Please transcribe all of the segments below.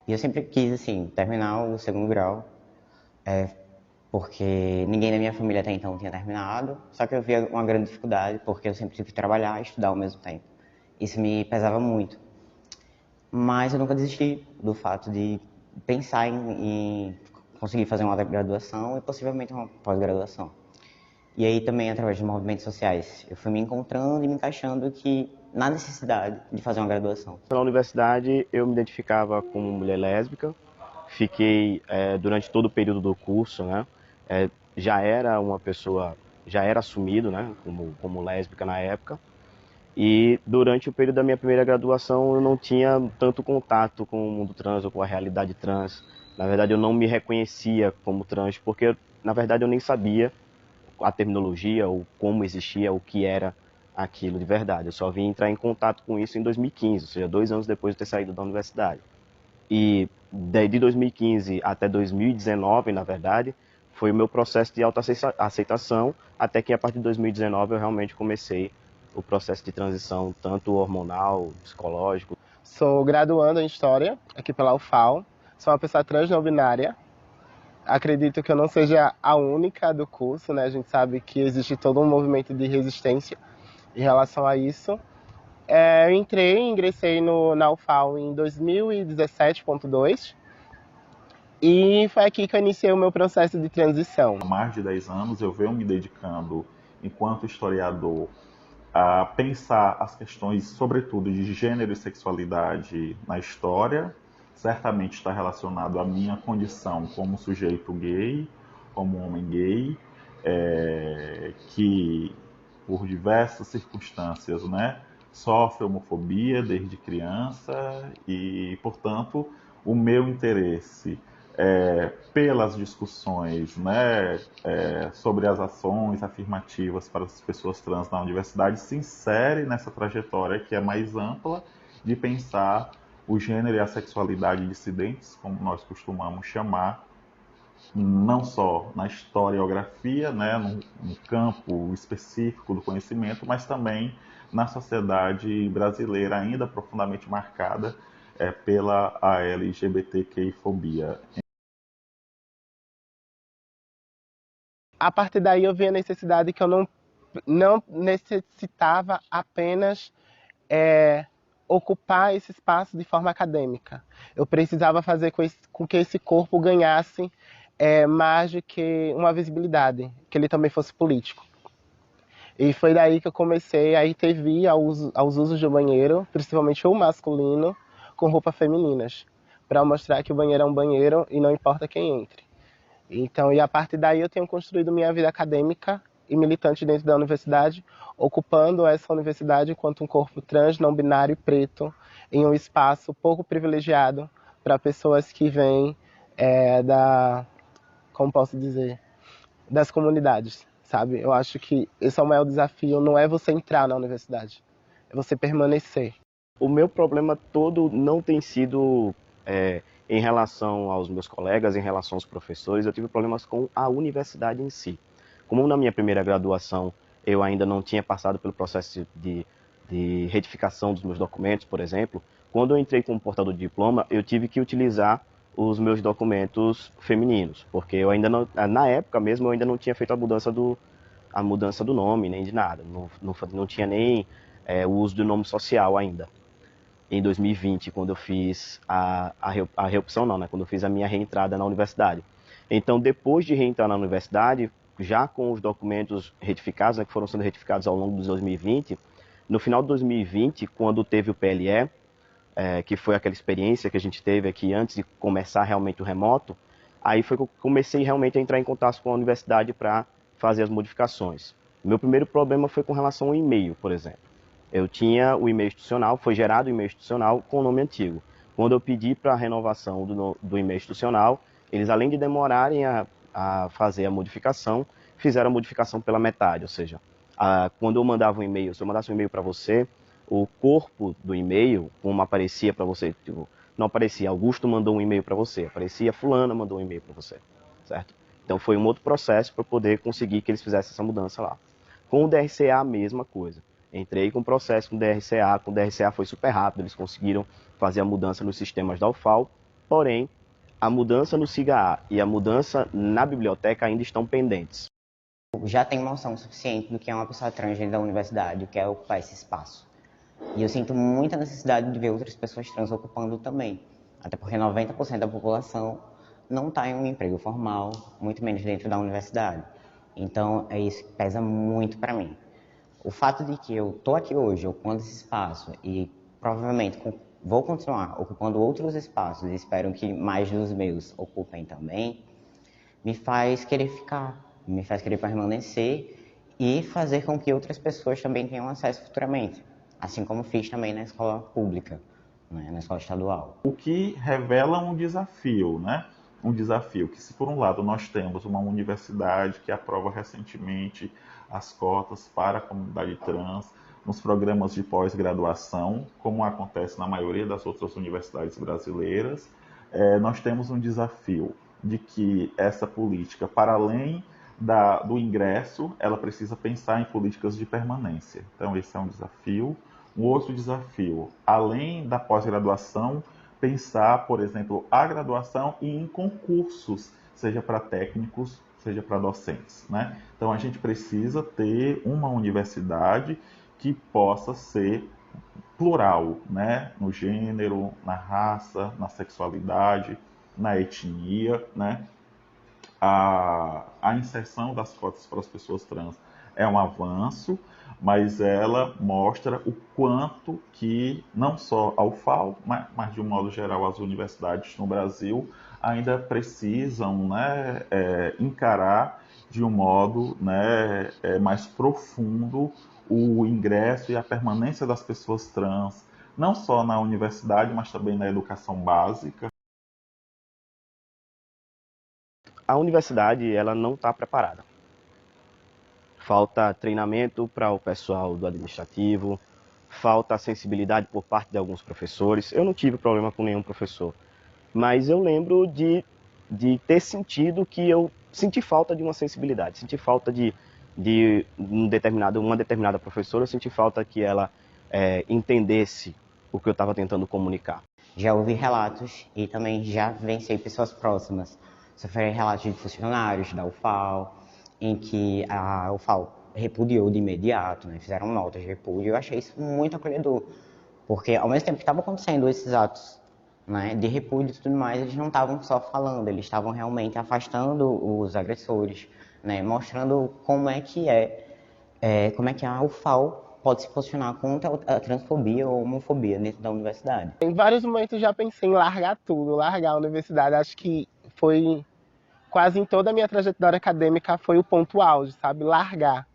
E eu sempre quis, assim, terminar o segundo grau, porque ninguém da minha família até então tinha terminado, só que eu via uma grande dificuldade, porque eu sempre tive que trabalhar e estudar ao mesmo tempo. Isso me pesava muito. Mas eu nunca desisti do fato de pensar em conseguir fazer uma graduação e possivelmente uma pós-graduação. E aí também através de movimentos sociais, eu fui me encontrando e me encaixando que na necessidade de fazer uma graduação. Na universidade eu me identificava como mulher lésbica, fiquei durante todo o período do curso, né? Já era uma pessoa, já era assumido, né? Como lésbica na época. E durante o período da minha primeira graduação eu não tinha tanto contato com o mundo trans ou com a realidade trans. Na verdade eu não me reconhecia como trans porque na verdade eu nem sabia a terminologia, ou como existia, o que era aquilo de verdade. Eu só vim entrar em contato com isso em 2015, ou seja, 2 anos depois de ter saído da universidade. E de 2015 até 2019, na verdade, foi o meu processo de autoaceitação, até que a partir de 2019 eu realmente comecei o processo de transição, tanto hormonal, psicológico. Sou graduando em História, aqui pela UFAL. Sou uma pessoa trans não binária. Acredito que eu não seja a única do curso, né? A gente sabe que existe todo um movimento de resistência em relação a isso. Eu ingressei na UFAL em 2017.2 e foi aqui que eu iniciei o meu processo de transição. Há mais de 10 anos eu venho me dedicando, enquanto historiador, a pensar as questões, sobretudo, de gênero e sexualidade na história. Certamente está relacionado à minha condição como sujeito gay, como homem gay, que por diversas circunstâncias, né, sofre homofobia desde criança e, portanto, o meu interesse pelas discussões, né, sobre as ações afirmativas para as pessoas trans na universidade se insere nessa trajetória que é mais ampla de pensar o gênero e a sexualidade dissidentes, como nós costumamos chamar, não só na historiografia, né, num campo específico do conhecimento, mas também na sociedade brasileira ainda profundamente marcada pela LGBTQI-fobia. A partir daí eu vi a necessidade que eu não necessitava apenas ocupar esse espaço de forma acadêmica. Eu precisava fazer com que esse corpo ganhasse mais do que uma visibilidade, que ele também fosse político. E foi daí que eu comecei a intervir aos usos do banheiro, principalmente o masculino, com roupas femininas, para mostrar que o banheiro é um banheiro e não importa quem entre. Então, e a partir daí eu tenho construído minha vida acadêmica e militante dentro da universidade, ocupando essa universidade enquanto um corpo trans, não binário e preto, em um espaço pouco privilegiado para pessoas que vêm como posso dizer, das comunidades, sabe? Eu acho que esse é o maior desafio, não é você entrar na universidade, é você permanecer. O meu problema todo não tem sido em relação aos meus colegas, em relação aos professores, eu tive problemas com a universidade em si. Como na minha primeira graduação eu ainda não tinha passado pelo processo de retificação dos meus documentos, por exemplo, quando eu entrei como portador de diploma, eu tive que utilizar os meus documentos femininos, porque eu ainda não, na época mesmo, eu ainda não tinha feito a mudança do nome, nem de nada, não tinha nem o uso do nome social ainda em 2020, quando eu fiz a reopção, não, né? Quando eu fiz a minha reentrada na universidade. Então, depois de reentrar na universidade, já com os documentos retificados, né, que foram sendo retificados ao longo de 2020, no final de 2020, quando teve o PLE, que foi aquela experiência que a gente teve aqui antes de começar realmente o remoto, aí foi que eu comecei realmente a entrar em contato com a universidade para fazer as modificações. O meu primeiro problema foi com relação ao e-mail, por exemplo. Eu tinha o e-mail institucional, foi gerado o e-mail institucional com o nome antigo. Quando eu pedi para a renovação do e-mail institucional, eles, além de demorarem a fazer a modificação, fizeram a modificação pela metade. Ou seja, quando eu mandava um e-mail, se eu mandasse um e-mail para você, o corpo do e-mail, como aparecia para você, tipo, não aparecia Augusto mandou um e-mail para você, aparecia Fulana mandou um e-mail para você, certo? Então foi um outro processo para poder conseguir que eles fizessem essa mudança lá. Com o DRCA, a mesma coisa. Entrei com o processo com o DRCA foi super rápido, eles conseguiram fazer a mudança nos sistemas da UFAL porém, a mudança no SIGA e a mudança na biblioteca ainda estão pendentes. Já tenho noção suficiente do que é uma pessoa trans dentro da universidade, o que é ocupar esse espaço. E eu sinto muita necessidade de ver outras pessoas trans ocupando também. Até porque 90% da população não está em um emprego formal, muito menos dentro da universidade. Então, é isso que pesa muito para mim. O fato de que eu estou aqui hoje, ocupando esse espaço, e provavelmente vou continuar ocupando outros espaços, e espero que mais dos meus ocupem também, me faz querer ficar, me faz querer permanecer e fazer com que outras pessoas também tenham acesso futuramente, assim como fiz também na escola pública, né, na escola estadual. O que revela um desafio, né? Um desafio que, se por um lado nós temos uma universidade que aprova recentemente as cotas para a comunidade trans nos programas de pós-graduação, como acontece na maioria das outras universidades brasileiras, nós temos um desafio de que essa política, para além do ingresso, ela precisa pensar em políticas de permanência. Então, esse é um desafio. Um outro desafio, além da pós-graduação, pensar, por exemplo, a graduação e em concursos, seja para técnicos, seja para docentes, né? Então, a gente precisa ter uma universidade que possa ser plural, né? No gênero, na raça, na sexualidade, na etnia, né? A inserção das cotas para as pessoas trans é um avanço, mas ela mostra o quanto que não só a UFAL, mas de um modo geral as universidades no Brasil ainda precisam, né, encarar de um modo, né, mais profundo o ingresso e a permanência das pessoas trans, não só na universidade, mas também na educação básica. A universidade ela não está preparada. Falta treinamento para o pessoal do administrativo, falta sensibilidade por parte de alguns professores. Eu não tive problema com nenhum professor, mas eu lembro de ter sentido que eu senti falta de uma sensibilidade, senti falta de uma determinada professora, eu senti falta que ela entendesse o que eu estava tentando comunicar. Já ouvi relatos e também já vivenciei pessoas próximas. Sofri relatos de funcionários da UFAL, em que a UFAL repudiou de imediato, né? Fizeram notas de repúdio. Eu achei isso muito acolhedor, porque ao mesmo tempo que estavam acontecendo esses atos, né, de repúdio e tudo mais, eles não estavam só falando, eles estavam realmente afastando os agressores, né, mostrando como é que a UFAL pode se posicionar contra a transfobia ou homofobia dentro da universidade. Em vários momentos já pensei em largar tudo, largar a universidade. Acho que foi quase em toda a minha trajetória acadêmica foi o ponto auge, sabe? Largar,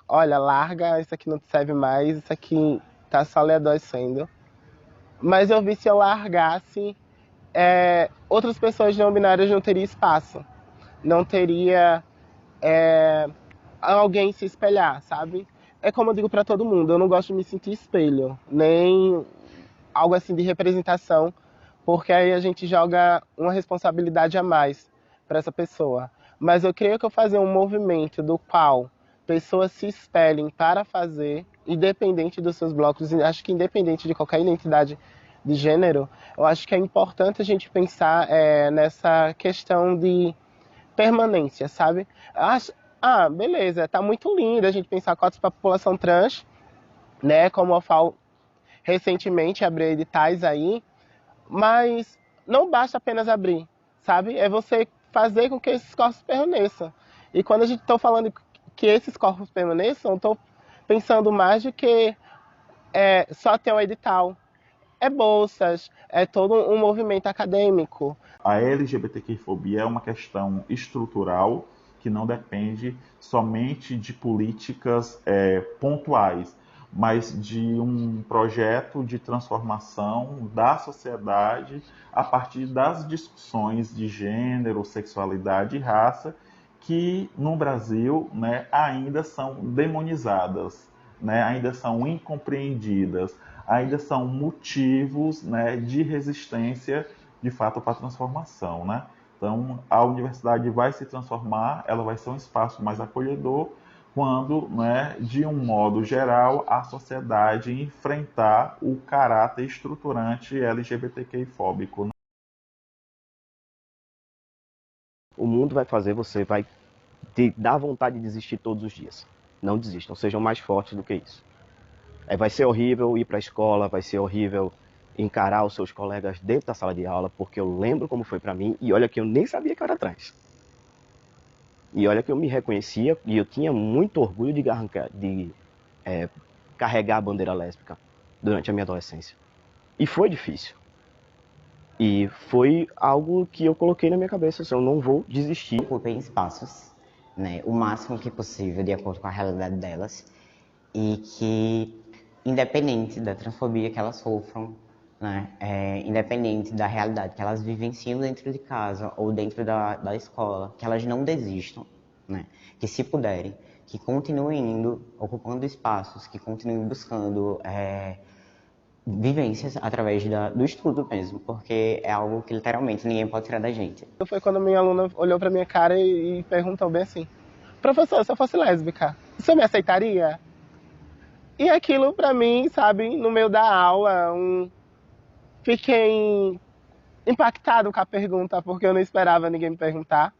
olha, larga, isso aqui não te serve mais, isso aqui tá só lhe adoecendo. Mas eu vi se eu largasse, outras pessoas não binárias não teriam espaço. Não teria alguém se espelhar, sabe? É como eu digo pra todo mundo, eu não gosto de me sentir espelho, nem algo assim de representação, porque aí a gente joga uma responsabilidade a mais para essa pessoa. Mas eu creio que eu fazer um movimento do qual pessoas se espelhem para fazer, independente dos seus blocos, e acho que independente de qualquer identidade de gênero, eu acho que é importante a gente pensar nessa questão de permanência, sabe? Beleza, tá muito lindo a gente pensar cotas para a população trans, né? Como eu falo, recentemente abri editais aí, mas não basta apenas abrir, sabe? É você fazer com que esses corpos permaneçam. E quando a gente está falando que esses corpos permaneçam, estou pensando mais de que só ter um edital. É bolsas, é todo um movimento acadêmico. A LGBTQ-fobia é uma questão estrutural que não depende somente de políticas pontuais, mas de um projeto de transformação da sociedade a partir das discussões de gênero, sexualidade e raça que no Brasil, né, ainda são demonizadas, né, ainda são incompreendidas, ainda são motivos, né, de resistência de fato para a transformação, né? Então, a universidade vai se transformar, ela vai ser um espaço mais acolhedor, quando, né, de um modo geral, a sociedade enfrentar o caráter estruturante LGBTQI-fóbico. O mundo vai te dar vontade de desistir todos os dias. Não desistam, sejam mais fortes do que isso. Vai ser horrível ir para a escola, vai ser horrível encarar os seus colegas dentro da sala de aula, porque eu lembro como foi para mim, e olha que eu nem sabia que eu era trans. E olha que eu me reconhecia, e eu tinha muito orgulho de carregar a bandeira lésbica durante a minha adolescência. E foi difícil. E foi algo que eu coloquei na minha cabeça, assim, eu não vou desistir. Ocupem espaços, né, o máximo que possível, de acordo com a realidade delas, e que, independente da transfobia que elas sofram, né, independente da realidade que elas vivenciam dentro de casa ou dentro da escola, que elas não desistam, né, que se puderem, que continuem indo, ocupando espaços, que continuem buscando vivências através do estudo mesmo, porque é algo que literalmente ninguém pode tirar da gente. Foi quando minha aluna olhou pra minha cara e perguntou bem assim: professor, se eu fosse lésbica, o senhor me aceitaria? E aquilo pra mim, sabe, no meio da aula, fiquei impactado com a pergunta, porque eu não esperava ninguém me perguntar.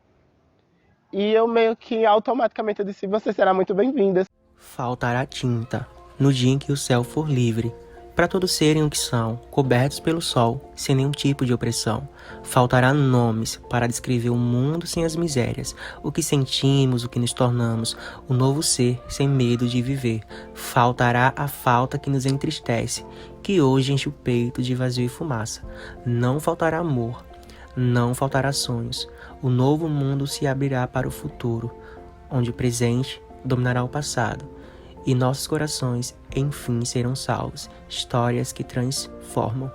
E eu meio que automaticamente eu disse: você será muito bem-vinda. Faltará tinta no dia em que o céu for livre, para todos serem o que são, cobertos pelo sol, sem nenhum tipo de opressão. Faltará nomes para descrever o mundo sem as misérias, o que sentimos, o que nos tornamos, o novo ser sem medo de viver. Faltará a falta que nos entristece, que hoje enche o peito de vazio e fumaça. Não faltará amor, não faltará sonhos. O novo mundo se abrirá para o futuro, onde o presente dominará o passado. E nossos corações, enfim, serão salvos. Histórias que transformam.